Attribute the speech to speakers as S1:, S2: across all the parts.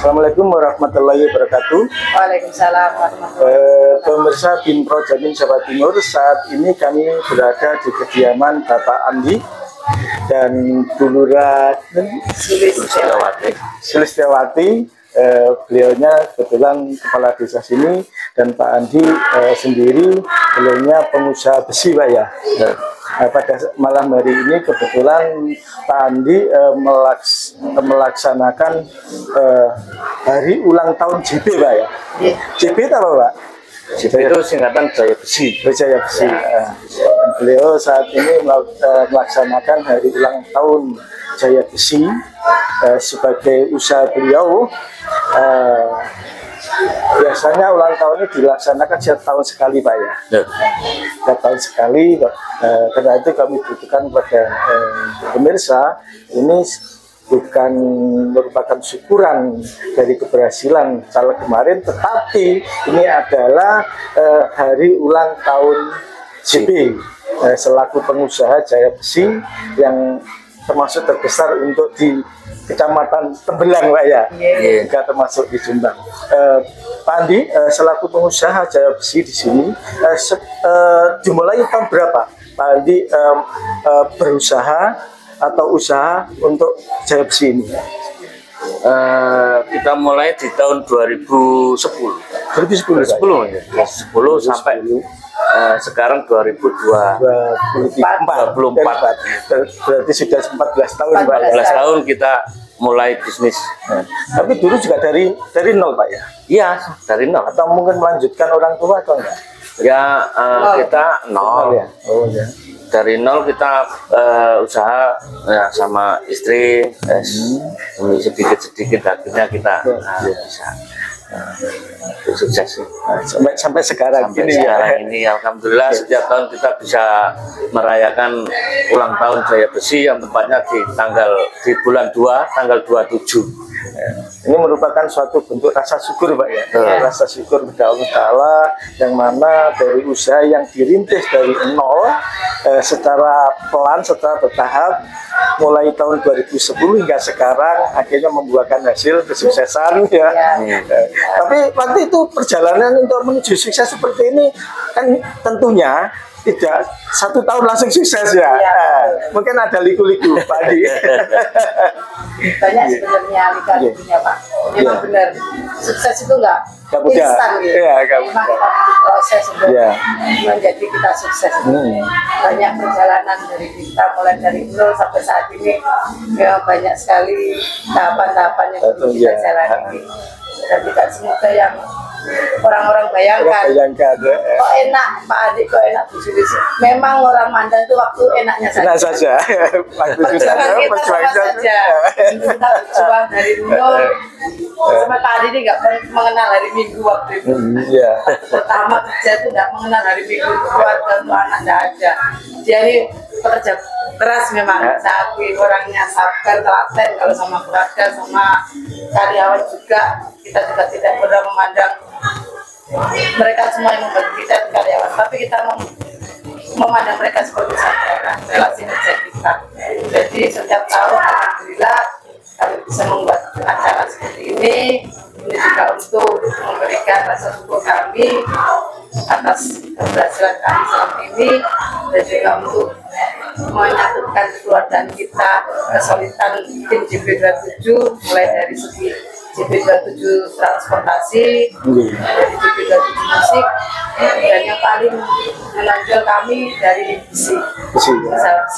S1: Assalamualaikum warahmatullahi wabarakatuh.
S2: Waalaikumsalam warahmatullahi wabarakatuh.
S1: Pemirsa Binpro Jatim Jawa Timur, saat ini kami berada di kediaman Bapak Andi dan Bu Lurah Sulistiawati. Beliaunya kebetulan kepala desa sini, dan Pak Andi sendiri beliaunya pengusaha besi, Pak ya. Pada malam hari ini kebetulan Pak Andi melaksanakan hari ulang tahun JB, Pak ya. JB itu apa, Pak?
S3: JB itu singkatan Jaya Besi.
S1: Jaya Besi. Beliau saat ini melaksanakan hari ulang tahun Jaya Besi sebagai usaha beliau. Biasanya ulang tahun ini dilaksanakan setiap tahun sekali, Pak ya. Setiap tahun sekali. Karena itu kami butuhkan kepada pemirsa, ini bukan merupakan syukuran dari keberhasilan caleg kemarin, tetapi ini adalah hari ulang tahun JB selaku pengusaha Jaya Besi yang termasuk terbesar untuk di Kecamatan Tembelang, Pak ya, juga termasuk di Jombang. Pak Andi selaku pengusaha Jaya Besi di sini dimulai tahun berapa Pak Andi berusaha atau usaha untuk Jaya Besi ini?
S3: Kita mulai di tahun 2010 ya. 10 sampai sekarang 2024.
S1: Berarti sudah 14 tahun, Pak.
S3: 14 tahun kita mulai bisnis.
S1: Tapi dulu juga dari nol, Pak ya?
S3: Iya, dari nol.
S1: Atau mungkin melanjutkan orang tua atau enggak?
S3: Ya, kita nol.
S1: Ya? Oh ya.
S3: Dari nol kita usaha ya, sama istri, sedikit-sedikit akhirnya kita bisa sukses
S1: sampai sekarang.
S3: Ini alhamdulillah setiap tahun kita bisa merayakan ulang tahun Jaya Besi yang tepatnya di bulan 2 tanggal 27.
S1: Ini merupakan suatu bentuk rasa syukur, Pak ya. Rasa syukur kepada Allah Ta'ala, yang mana dari usaha yang dirintis dari nol secara pelan, secara bertahap, mulai tahun 2010 hingga sekarang akhirnya membuahkan hasil kesuksesan ya. Tapi waktu itu perjalanan untuk menuju sukses seperti ini kan tentunya tidak 1 tahun langsung sukses ya. Mungkin ada liku-liku, Pak Adi.
S2: Banyak sebenarnya lika-likunya, Pak. Memang benar, sukses itu enggak instan gitu. Memang kita proses untuk menjadi kita sukses. Banyak perjalanan dari kita, mulai dari nol sampai saat ini, ya banyak sekali tahapan-tahapan yang perlu kita jalani. Dan tidak semudah yang orang-orang bayangkan. Kok enak, Pak Adik, kok enak Bu Sulis. Memang orang Mandang itu waktu enaknya saja.
S1: Enak saja.
S2: Perjuangan kita sama saja. Kita berjuang dari nol. Sama Pak Adik ini nggak mengenal hari Minggu waktu itu. Pertama kerja itu nggak mengenal hari Minggu, keluarga untuk anak nggak ada. Dia ini pekerja keras memang, saya akui orangnya sabar, telaten kalau sama keluarga, sama karyawan juga. Kita juga tidak pernah memandang mereka semua yang membantu kita karyawan, tapi kita memandang mereka sebagai saudara, relasi kerja kita. Jadi setiap tahun alhamdulillah kami bisa membuat acara seperti ini juga untuk memberikan rasa syukur kami atas keberhasilan kami selama ini, dan juga untuk menyatukan keluarga kita, kesulitan tim JB27 mulai dari segi JB27 transportasi, dari JB27 musik, dan yang paling menonjol kami dari besi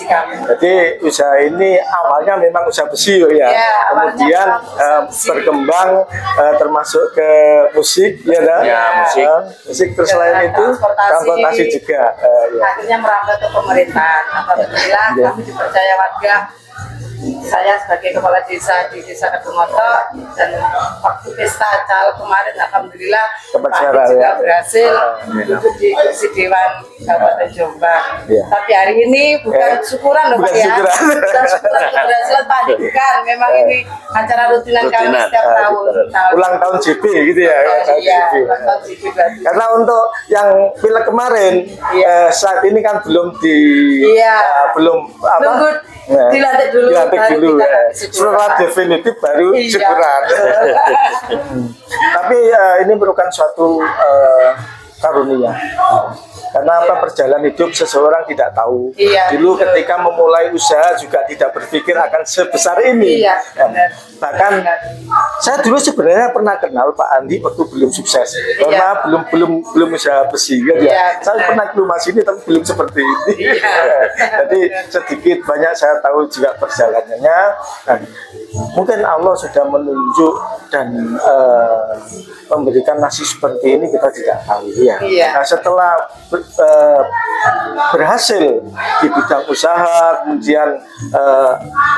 S2: kami.
S1: Jadi usaha ini awalnya memang usaha besi ya, kemudian berkembang termasuk ke musik musik terus selain itu transportasi juga.
S2: Akhirnya merambah ke pemerintahan. Alhamdulillah kami dipercaya warga. Saya sebagai kepala desa di Desa Kedungoto, dan waktu pesta caleg kemarin alhamdulillah Pak Adi juga berhasil duduk di kursi Dewan Kabupaten Jombang. Tapi hari ini bukan syukuran loh Pak ya, bukan syukuran keberhasilan Pak Adi, bukan. Memang ini acara rutinan kami setiap tahun.
S1: Ulang tahun JB gitu ya.
S2: Ulang tahun JB.
S1: Karena untuk yang pileg kemarin saat ini kan belum
S2: Dilantik dulu.
S1: Dilantik
S2: baru
S1: dulu.
S2: kita
S1: Setelah definitif baru
S2: Iya.
S1: syukuran. Tapi ini merupakan suatu karunia. Karena apa, perjalanan hidup seseorang tidak tahu.
S2: Iya,
S1: Dulu
S2: betul.
S1: ketika memulai usaha juga tidak berpikir akan sebesar ini.
S2: Iya,
S1: Ya.
S2: benar.
S1: Bahkan saya dulu sebenarnya pernah kenal Pak Andi waktu belum sukses. Karena belum usaha besi kan ya.
S2: Iya,
S1: Saya
S2: benar.
S1: pernah ke rumah sini tapi belum seperti ini.
S2: Iya.
S1: Jadi sedikit banyak saya tahu juga perjalanannya. Dan mungkin Allah sudah menunjuk dan memberikan nasib seperti ini, kita tidak tahu ya.
S2: Iya.
S1: Nah, setelah berhasil di bidang usaha, kemudian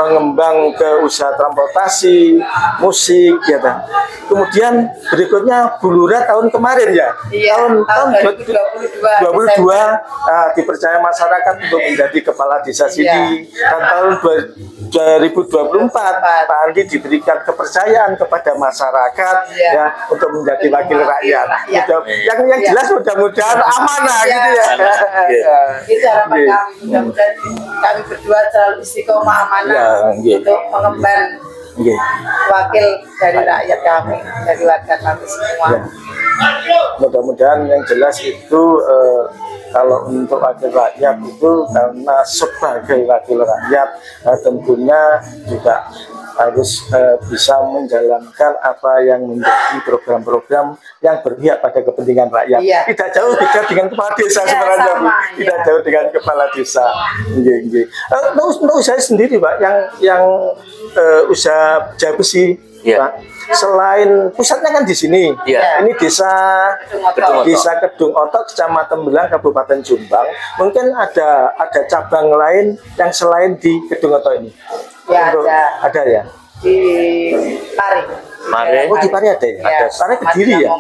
S1: mengembang ke usaha transportasi, musik, ya kan. Kemudian berikutnya Bulura tahun kemarin ya,
S2: Iya, tahun
S1: 2022 dipercaya masyarakat untuk menjadi kepala desa sini, dan tahun 2024 Pak Andi diberikan kepercayaan kepada masyarakat ya untuk menjadi wakil rakyat. Yang jelas mudah-mudahan amanah gitu ya.
S2: Itu harapan kami, mudah-mudahan kami berdua selalu istiqomah amanah untuk mengemban wakil dari rakyat kami, dari warga kami semua.
S1: Mudah-mudahan yang jelas itu kalau untuk wakil rakyat itu, karena sebagai wakil rakyat tentunya juga harus bisa menjalankan apa yang menjadi program-program yang berpihak pada kepentingan rakyat.
S2: Iya.
S1: Tidak jauh beda dengan kepala desa sebenarnya, Bu. Tidak jauh dengan kepala desa. Untuk usaha sendiri, Pak, yang usaha Jaya Besi, Pak, selain pusatnya kan di sini, ini desa Kedung Otok, Kecamatan Belang, Kabupaten Jombang. Mungkin ada cabang lain yang selain di Kedung Otok ini.
S2: Ya,
S1: ada ya.
S2: Di Pari.
S1: Oh, di Pari ada ya?
S2: Ada.
S1: Pari Kediri ya?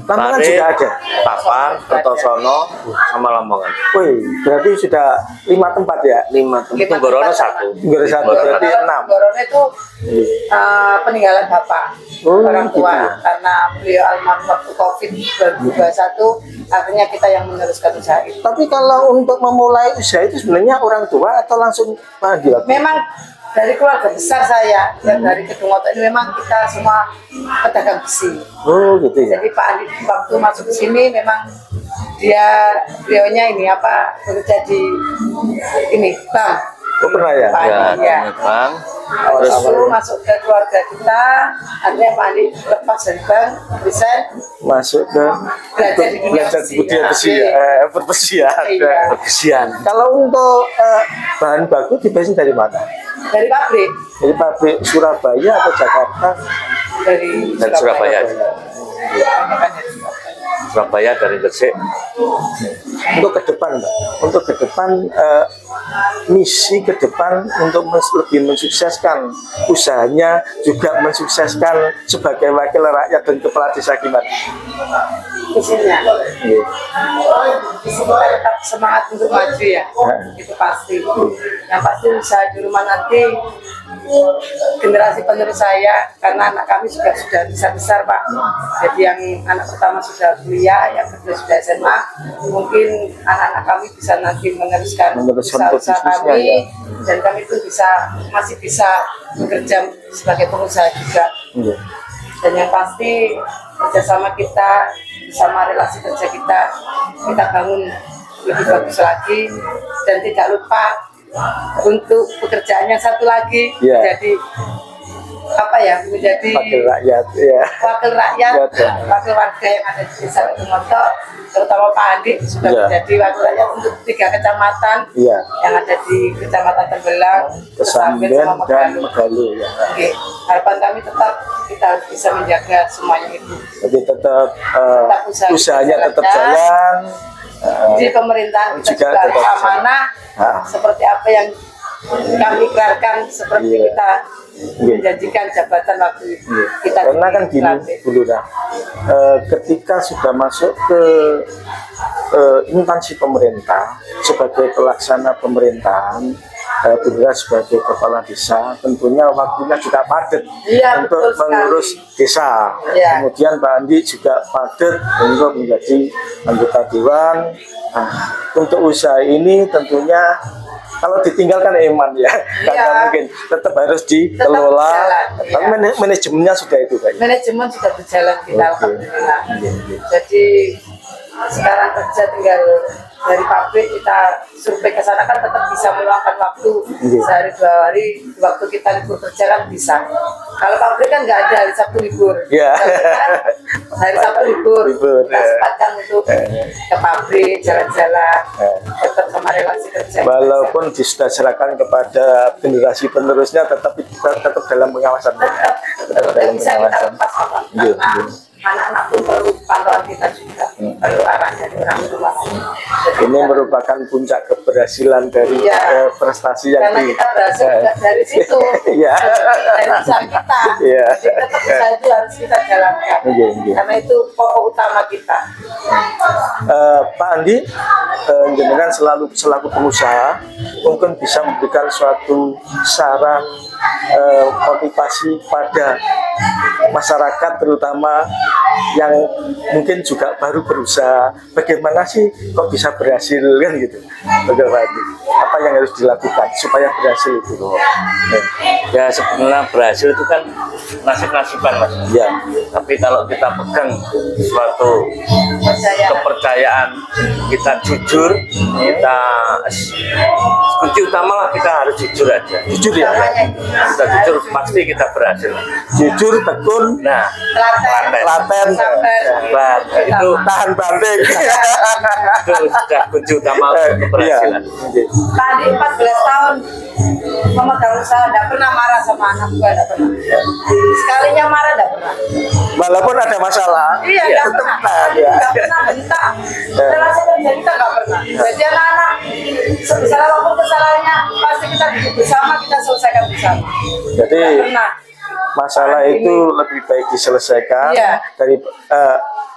S1: Lamongan juga ada.
S3: Tapar, Kertosono, sama Lamongan.
S1: Wih, berarti sudah 5 tempat ya?
S3: 5 tempat. Tunggorono 1.
S1: Tunggorono 1 berarti 6.
S2: Tunggorono itu peninggalan bapak orang tua, karena beliau almarhum waktu COVID 2021, akhirnya kita yang meneruskan usaha itu.
S1: Tapi kalau untuk memulai usaha itu sebenarnya orang tua atau langsung panggil?
S2: Memang dari keluarga besar saya, yang dari Kedung Otok ini memang kita semua pedagang besi.
S1: Oh gitu ya.
S2: Jadi Pak Andi waktu masuk ke sini memang beliaunya ini bekerja di ini bank.
S1: Oh pernah ya?
S2: Ya.
S3: Bang.
S2: Terus masuk ke keluarga kita, akhirnya Pak Andi lepas dari bank, resign,
S1: masuk ke
S2: belajar di dunia
S1: budaya besi ya, perpesian.
S2: Iya.
S3: Perpesian.
S1: Kalau untuk bahan baku dibesin dari mana?
S2: Dari pabrik.
S1: Dari pabrik Surabaya atau Jakarta?
S2: Dari
S3: Surabaya. Surabaya dari Gresik.
S1: Untuk ke depan, Mbak. Untuk ke depan, misi ke depan untuk lebih mensukseskan usahanya, juga mensukseskan sebagai wakil rakyat dan kepala desa gimana?
S2: Visinya. Visi kita tetap semangat untuk maju ya. Itu pasti. Yang pasti usaha di rumah nanti generasi penerus saya, karena anak kami juga sudah besar-besar, Pak. Jadi yang anak pertama sudah kuliah, yang kedua sudah SMA, mungkin anak-anak kami bisa nanti meneruskan usaha kami, dan kami pun masih bisa bekerja sebagai pengusaha juga. Dan yang pasti kerjasama kita, bersama relasi kerja kita bangun lebih bagus lagi, dan tidak lupa untuk pekerjaannya satu lagi menjadi menjadi
S1: wakil rakyat,
S2: wakil warga yang ada di desa Kedung Otok, terutama Pak Andi sudah menjadi wakil rakyat untuk 3 kecamatan yang ada di Kecamatan Tembelang,
S1: Kesamben dan Megalu.
S2: Oke, harapan kami tetap kita harus bisa menjaga semuanya itu.
S1: Jadi tetap usahanya tetap jalan.
S2: Di pemerintahan kita juga harus amanah, seperti apa yang kami ikrarkan, seperti kita menjanjikan jabatan waktu kita.
S1: Karena kan gini, Bu Lurah, ketika sudah masuk ke instansi pemerintah sebagai pelaksana pemerintahan, Bu Lurah sebagai kepala desa, tentunya waktunya juga padat untuk mengurus desa. Kemudian Pak Andi juga padat untuk menjadi anggota dewan. Nah, untuk usaha ini tentunya kalau ditinggalkan eman ya, nggak mungkin, tetap harus dikelola. Tapi manajemennya sudah itu Pak.
S2: Manajemen sudah berjalan kita, alhamdulillah. Jadi sekarang kerja tinggal dari pabrik, kita survei ke sana kan tetap bisa meluangkan waktu sehari 2 hari, waktu kita libur kerja kan bisa. Kalau pabrik kan nggak ada hari Sabtu libur. Hari Sabtu libur, kita sempatkan untuk ke pabrik, jalan-jalan, tetap sama relasi kerja.
S1: Walaupun sudah serahkan kepada generasi penerusnya, tetap dalam pengawasan.
S2: Tetap bisa kita lepas, anak-anak pun perlu pantauan kita juga, perlu arahan dari orang tua.
S1: Ini merupakan puncak keberhasilan dari prestasi yang
S2: karena kita berhasil dari situ, dari usaha kita. Jadi tetap usaha itu harus kita jalankan, karena itu pokok utama kita.
S1: Pak Andi, jenengan selaku pengusaha mungkin bisa memberikan suatu saran motivasi pada masyarakat, terutama yang mungkin juga baru berusaha, bagaimana sih kok bisa berhasil kan gitu, bagaimana apa yang harus dilakukan supaya berhasil itu?
S3: Ya sebenarnya berhasil itu kan nasib-nasiban Mas.
S1: Ya.
S3: Tapi kalau kita pegang suatu kepercayaan, kita jujur, kita kunci utama lah, kita harus jujur aja.
S1: Jujur ya.
S3: Kita jujur pasti kita berhasil.
S1: Jujur, tekun,
S2: telaten,
S3: sabar, itu
S1: tahan banting.
S3: itu sudah kunci utama untuk keberhasilan.
S2: Tadi 14 tahun memegang usaha, tidak pernah marah sama anak gua, tidak pernah. Sekalinya marah tidak pernah.
S1: Walaupun ada masalah,
S2: tidak pernah bentak. Relasi kerja kita nggak pernah. Jadi anak-anak sebesar apapun kesalahannya pasti kita duduk bersama, kita selesaikan bersama.
S1: Jadi
S2: pernah.
S1: Masalah itu lebih baik diselesaikan dari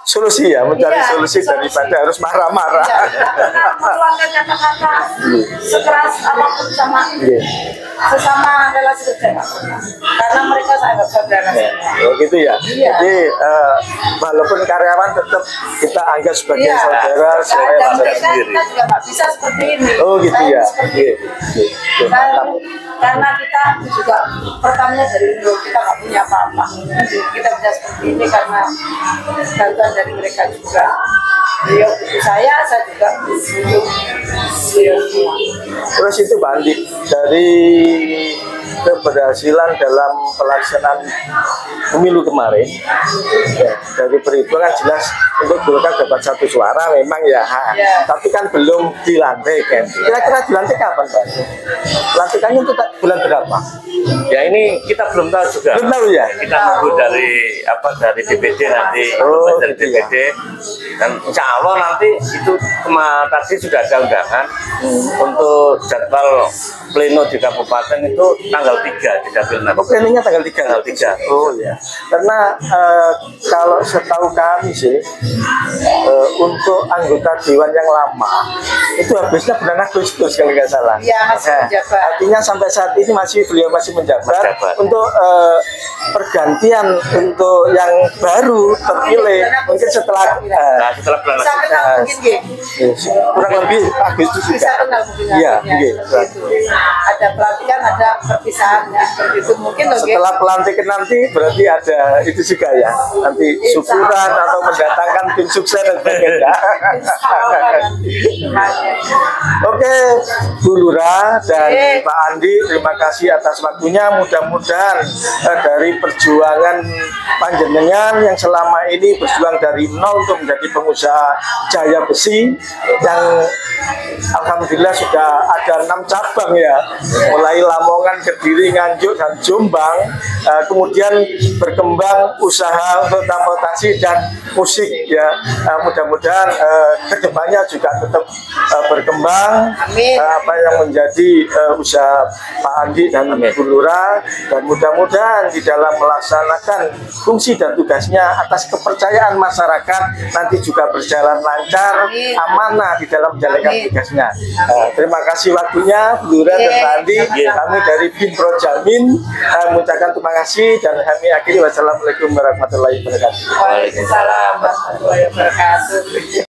S1: solusi ya, mencari solusi daripada harus marah-marah.
S2: Keluarkan kata-kata sekeras apapun sama sesama relasi kerja, karena mereka saya anggap saudara.
S1: Gitu ya. Jadi walaupun karyawan tetap kita anggap sebagai saudara, sebagai masyarakat sendiri.
S2: Kita juga nggak bisa seperti ini.
S1: Oh gitu ya.
S2: Karena kita juga pertamanya dari dulu kita nggak punya apa-apa. Kita bisa seperti ini karena bantuan dari mereka juga. Beliau butuh saya juga butuh beliau semua.
S1: Terus itu Pak Andi, dari keberhasilan dalam pelaksanaan pemilu kemarin, dari perhitungan jelas untuk Golkar dapat 1 suara memang ya, tapi kan belum dilantik kan. Kira-kira dilantik kapan Pak? Pelantikannya itu bulan berapa?
S3: Ya ini kita belum tahu juga.
S1: Belum tahu ya.
S3: Kita tunggu dari DPD nanti, dari DPD, dan insya Allah nanti itu tadi sudah ada undangan untuk jadwal pleno di kabupaten itu tanggal 3 di Dapil nanti.
S1: Oh, plenonya tanggal 3.
S3: Tanggal 3.
S1: Oh ya. Karena kalau setahu kami sih untuk anggota dewan yang lama itu habisnya bulan Agustus kalau nggak salah.
S2: Iya, masih menjabat.
S1: Artinya sampai saat ini beliau masih menjabat. Untuk pergantian untuk yang baru terpilih mungkin setelah
S3: bulan
S1: kurang lebih Agustus juga. Iya,
S2: ada pelantikan, ada perpisahan ya, begitu mungkin.
S1: Setelah pelantikan nanti berarti ada itu juga ya, nanti syukuran atau mendatangkan tim sukses dan sebagainya. Oke, Bu Lurah dan Pak Andi, terima kasih atas waktunya. Mudah-mudahan dari perjuangan panjenengan yang selama ini berjuang dari nol untuk menjadi pengusaha Jaya Besi yang alhamdulillah sudah ada 6 cabang ya, mulai Lamongan, Kediri, Nganjuk, dan Jombang, kemudian berkembang usaha untuk transportasi dan musik ya. Mudah-mudahan kedepannya juga tetap berkembang. Apa yang menjadi usaha Pak Andi dan Bu Lurah, dan mudah-mudahan di dalam melaksanakan fungsi dan tugasnya atas kepercayaan masyarakat nanti juga berjalan lancar, amanah di dalam menjalankan tugasnya. Terima kasih waktunya Bu Lurah dan Pak Andi. Kami dari BIN Projamin mengucapkan terima kasih dan kami akhiri. Wassalamualaikum warahmatullahi wabarakatuh.
S2: Waalaikumsalam warahmatullahi wabarakatuh.